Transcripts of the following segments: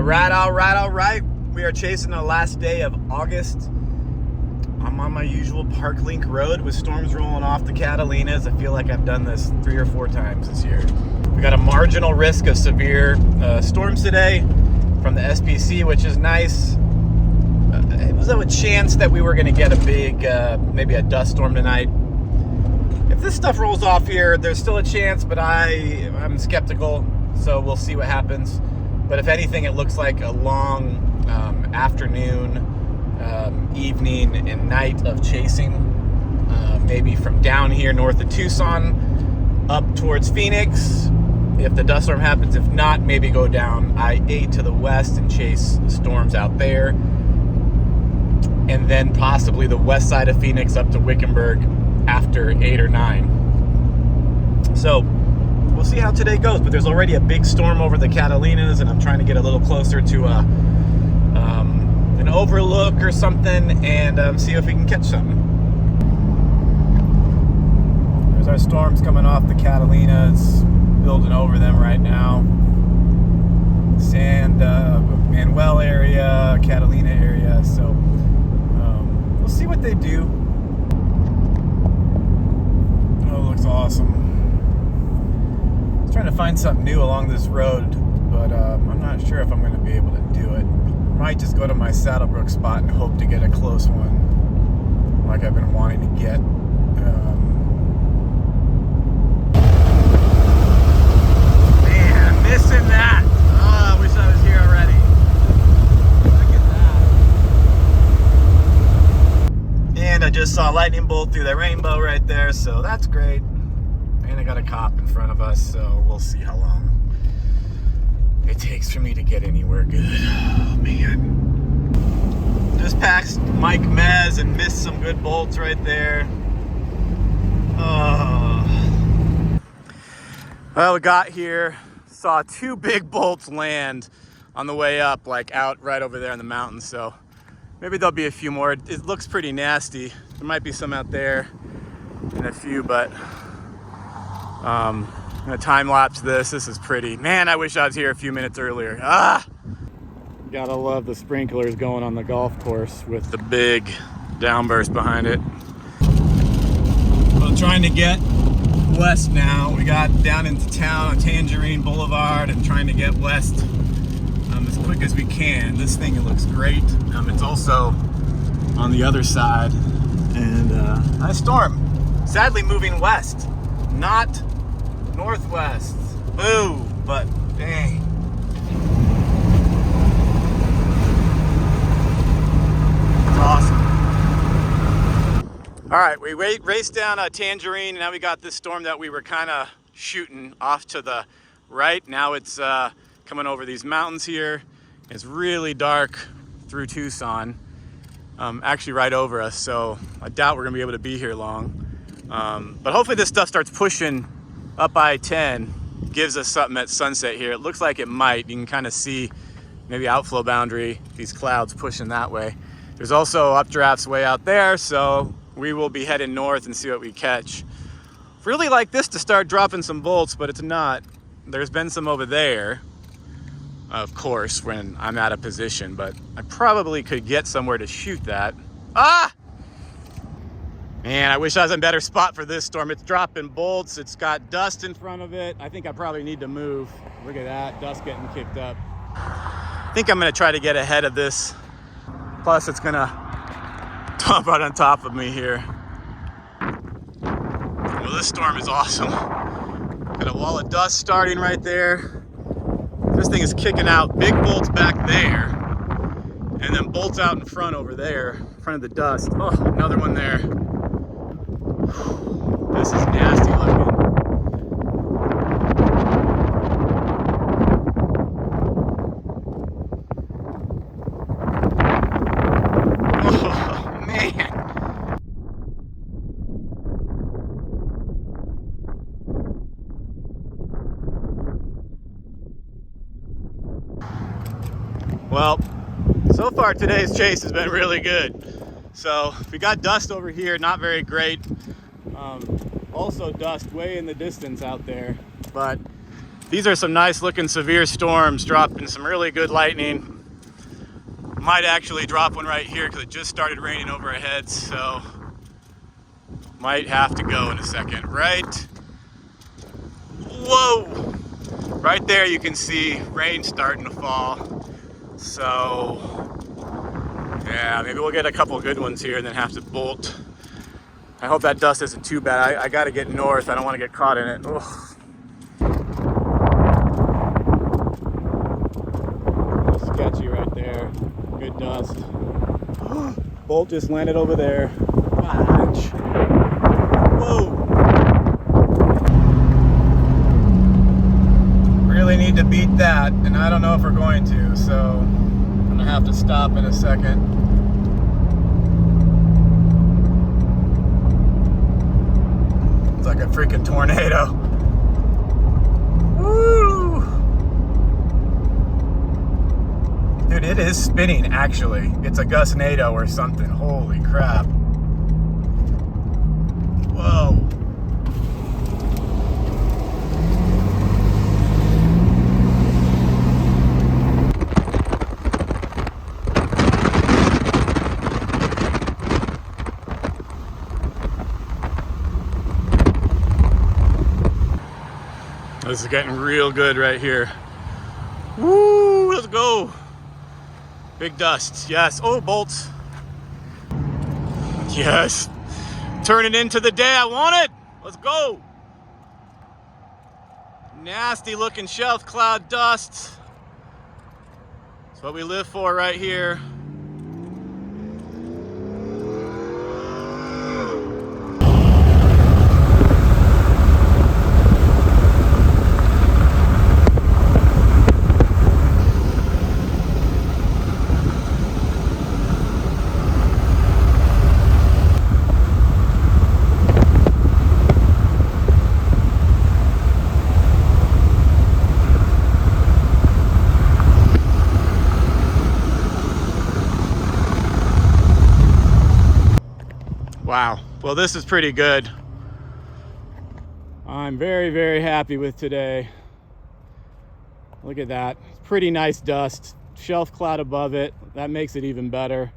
All right. We are chasing the last day of August. I'm on my usual Park Link Road with storms rolling off the Catalinas. I feel like I've done this 3 or 4 times this year. We got a marginal risk of severe storms today from the SPC, which is nice. It was a chance that we were going to get a big, maybe a dust storm tonight. If this stuff rolls off here, there's still a chance, but I'm skeptical, so we'll see what happens. But if anything, it looks like a long afternoon, evening, and night of chasing. Maybe from down here north of Tucson up towards Phoenix, if the dust storm happens. If not, maybe go down I-8 to the west and chase storms out there. And then possibly the west side of Phoenix up to Wickenburg after 8 or 9. So we'll see how today goes, but there's already a big storm over the Catalinas, and I'm trying to get a little closer to an overlook or something and see if we can catch something. There's our storms coming off the Catalinas, building over them right now. Manuel area, Catalina area, so we'll see what they do. Oh, it looks awesome. I was trying to find something new along this road, but I'm not sure if I'm going to be able to do it. Might just go to my Saddlebrook spot and hope to get a close one, like I've been wanting to get. Man, missing that. Oh, I wish I was here already. Look at that. And I just saw a lightning bolt through the rainbow right there, so that's great. And I got a cop in front of us, so we'll see how long it takes for me to get anywhere good. Oh, man. Just passed Mike Mez and missed some good bolts right there. Oh. Well, we got here, saw 2 big bolts land on the way up, like out right over there in the mountains, so maybe there'll be a few more. It looks pretty nasty. There might be some out there and a few, but I'm gonna time lapse this. This is pretty. Man, I wish I was here a few minutes earlier. Gotta love the sprinklers going on the golf course with the big downburst behind it. Well, trying to get west now. We got down into town on Tangerine Boulevard and trying to get west as quick as we can. This thing, it looks great. It's also on the other side, and nice storm. Sadly moving west, not northwest. Boo, but dang. It's awesome. All right, we raced down Tangerine, and now we got this storm that we were kind of shooting off to the right. Now it's coming over these mountains here. It's really dark through Tucson, actually right over us, so I doubt we're gonna be able to be here long. But hopefully this stuff starts pushing up I-10, gives us something at sunset here. It looks like it might. You can kind of see maybe outflow boundary, these clouds pushing that way. There's also updrafts way out there, so we will be heading north and see what we catch. Really like this to start dropping some bolts, but it's not. There's been some over there, of course, when I'm out of position, but I probably could get somewhere to shoot that. Man, I wish I was in a better spot for this storm. It's dropping bolts. It's got dust in front of it. I think I probably need to move. Look at that, dust getting kicked up. I think I'm gonna try to get ahead of this. Plus, it's gonna dump right on top of me here. Well, this storm is awesome. Got a wall of dust starting right there. This thing is kicking out big bolts back there, and then bolts out in front over there, in front of the dust. Oh, another one there. This is nasty looking. Oh, man. Well, so far today's chase has been really good. So we got dust over here, not very great. Also dust way in the distance out there, but These are some nice looking severe storms, dropping some really good lightning. Might actually drop one right here because it just started raining over our heads, so might have to go in a second. Right? Whoa! Right there you can see rain starting to fall. So yeah, maybe we'll get a couple good ones here and then have to bolt. I hope that dust isn't too bad. I gotta get north. I don't want to get caught in it. Ugh. Sketchy right there. Good dust. Bolt just landed over there. Watch. Whoa. Really need to beat that, and I don't know if we're going to, so I'm gonna have to stop in a second. It's like a freaking tornado. Woo! Dude, it is spinning actually. It's a gustnado or something. Holy crap. Whoa. This is getting real good right here. Woo, let's go. Big dust, yes. Oh, bolts. Yes. Turn it into the day I want it. Let's go. Nasty looking shelf cloud dust. That's what we live for right here. Wow, well this is pretty good. I'm very, very happy with today. Look at that, pretty nice dust. Shelf cloud above it, that makes it even better.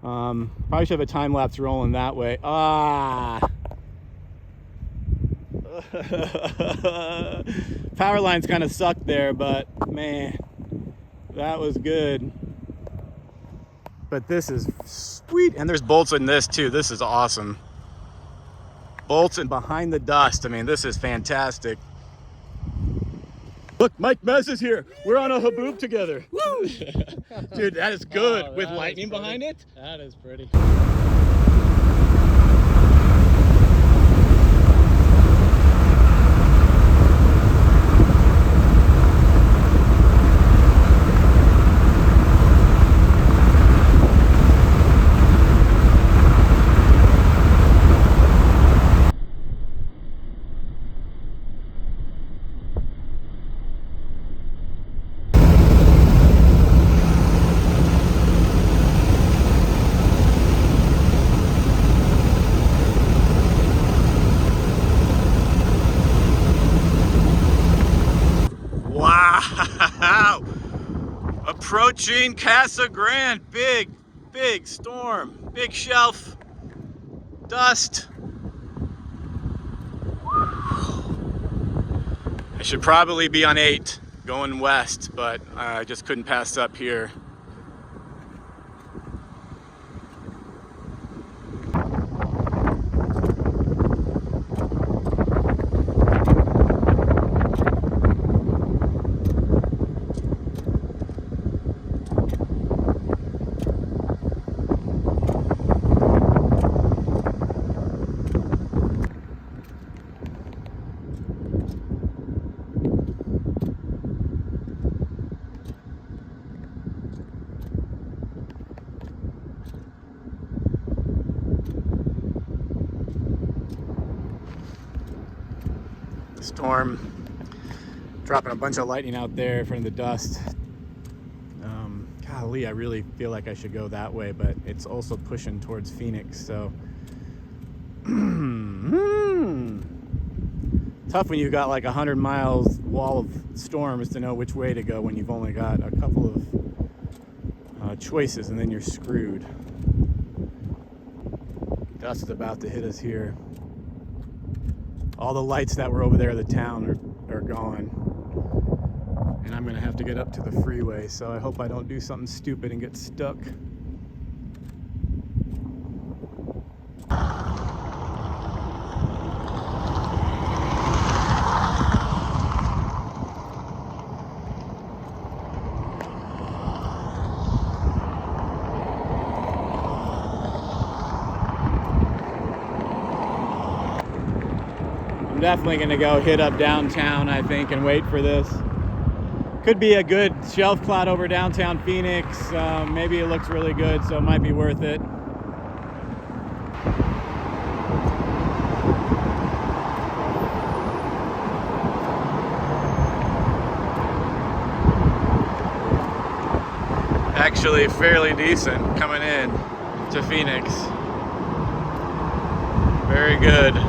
Probably should have a time lapse rolling that way. Ah! Power lines kind of sucked there, but man, that was good. But this is sweet, and there's bolts in this too. This is awesome. Bolts and behind the dust. I mean, this is fantastic. Look, Mike Mez is here. We're on a Haboob together. Woo! Dude, that is good. Oh, with lightning behind it. That is pretty. Wow! Approaching Casa Grande. Big, big storm. Big shelf. Dust. I should probably be on 8 going west, but I just couldn't pass up here. Storm dropping a bunch of lightning out there in front of the dust. Golly, I really feel like I should go that way, but it's also pushing towards Phoenix, so tough tough when you've got like 100 miles wall of storms to know which way to go when you've only got a couple of choices, and then you're screwed. Dust is about to hit us here. All the lights that were over there in the town are gone. And I'm gonna have to get up to the freeway, so I hope I don't do something stupid and get stuck. I'm definitely gonna go hit up downtown, I think, and wait for this. Could be a good shelf cloud over downtown Phoenix. Maybe it looks really good, so it might be worth it. Actually fairly decent coming in to Phoenix. Very good.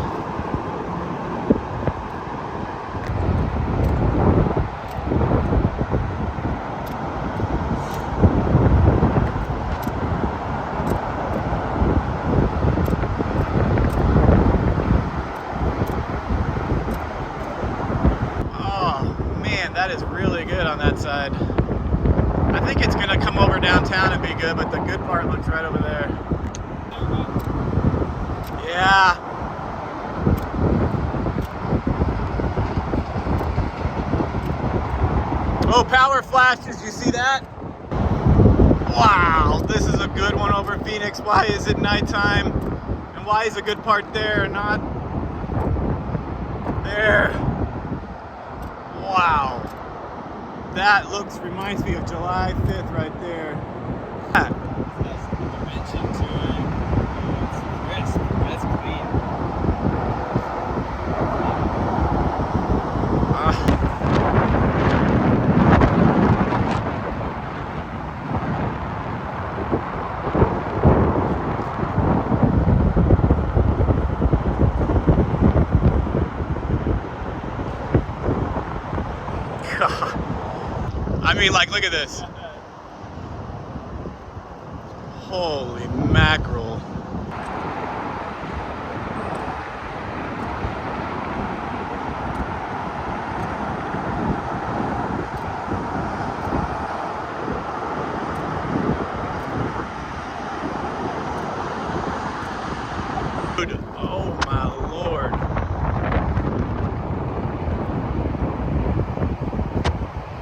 That is really good on that side. I think it's gonna come over downtown and be good, but the good part looks right over there. Yeah. Oh, power flash, did you see that? Wow, this is a good one over Phoenix. Why is it nighttime? And why is a good part there and not there? Wow. That reminds me of July 5th right there. That's dimension to it. It's crisp. That's clean. I mean, like, look at this. Holy mackerel. Dude, oh my Lord.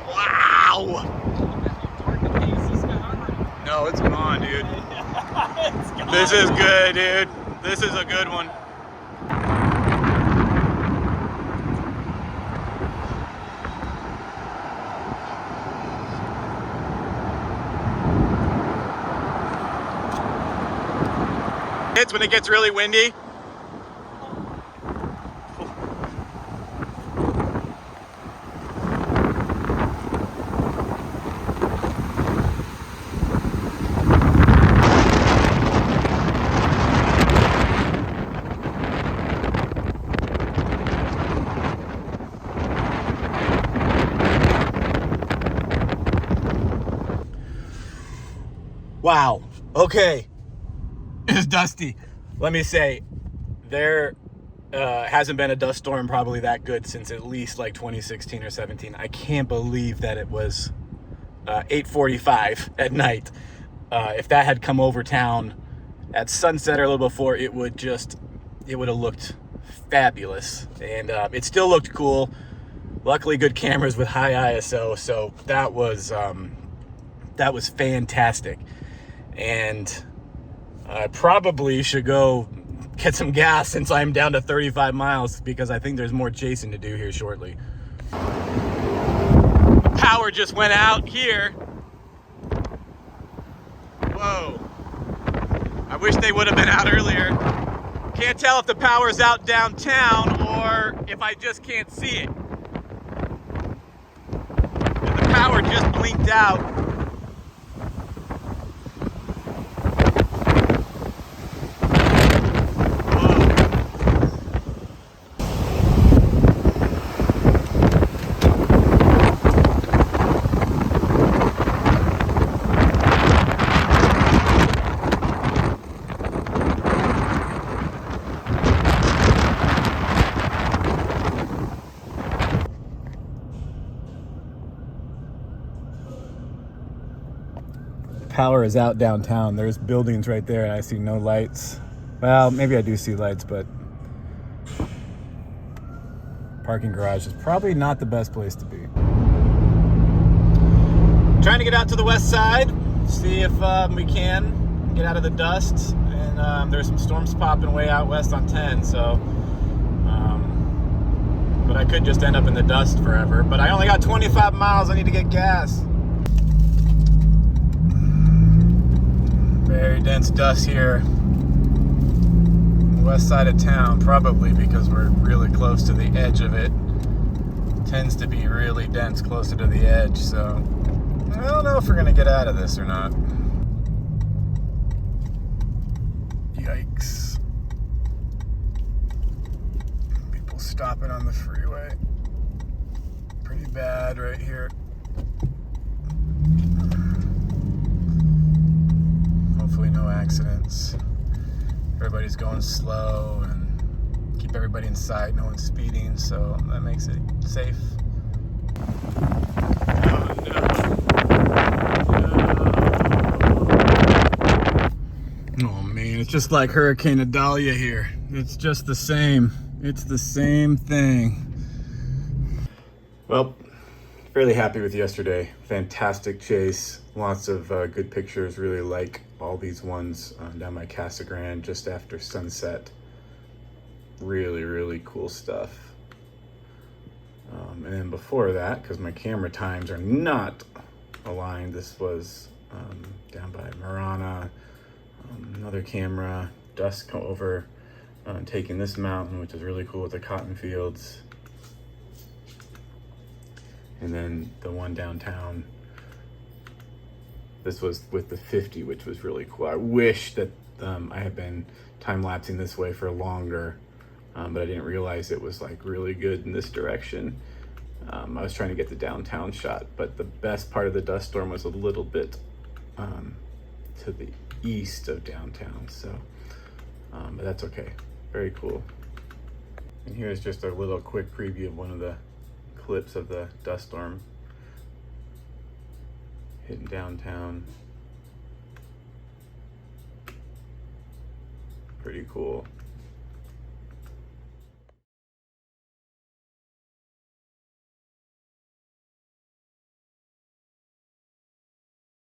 Wow. No, it's gone, dude. It's gone. This is good, dude. This is a good one. It's when it gets really windy. Wow. Okay. It's dusty. Let me say, there hasn't been a dust storm probably that good since at least like 2016 or 17. I can't believe that it was 8:45 at night. If that had come over town at sunset or a little before, it would have looked fabulous. And it still looked cool. Luckily, good cameras with high ISO, so that was fantastic. And I probably should go get some gas since I'm down to 35 miles, because I think there's more chasing to do here shortly. The power just went out here. Whoa. I wish they would have been out earlier. Can't tell if the power's out downtown or if I just can't see it. And the power just blinked out. power is out downtown. There's buildings right there and I see no lights. Well, maybe I do see lights, but parking garage is probably not the best place to be. Trying to get out to the west side, see if we can get out of the dust. And there's some storms popping way out west on 10, so but I could just end up in the dust forever. But I only got 25 miles. I need to get gas. Very dense dust here. West side of town, probably because we're really close to the edge of it. Tends to be really dense closer to the edge, so I don't know if we're gonna get out of this or not. Yikes. People stopping on the freeway. Pretty bad right here. Hopefully no accidents. Everybody's going slow and keep everybody inside. No one's speeding, so that makes it safe. Oh no. Oh man, it's just like Hurricane Idalia here. It's just the same. It's the same thing. Well, fairly happy with yesterday. Fantastic chase. Lots of good pictures. Really like all these ones down by Casa Grande just after sunset. Really, really cool stuff. And then before that, because my camera times are not aligned, this was down by Marana. Another camera, dusk over taking this mountain, which is really cool with the cotton fields. And then the one downtown. This was with the 50, which was really cool. I wish that I had been time-lapsing this way for longer, but I didn't realize it was like really good in this direction. I was trying to get the downtown shot, but the best part of the dust storm was a little bit to the east of downtown, so, but that's okay. Very cool. And here's just a little quick preview of one of the clips of the dust storm hitting downtown. Pretty cool.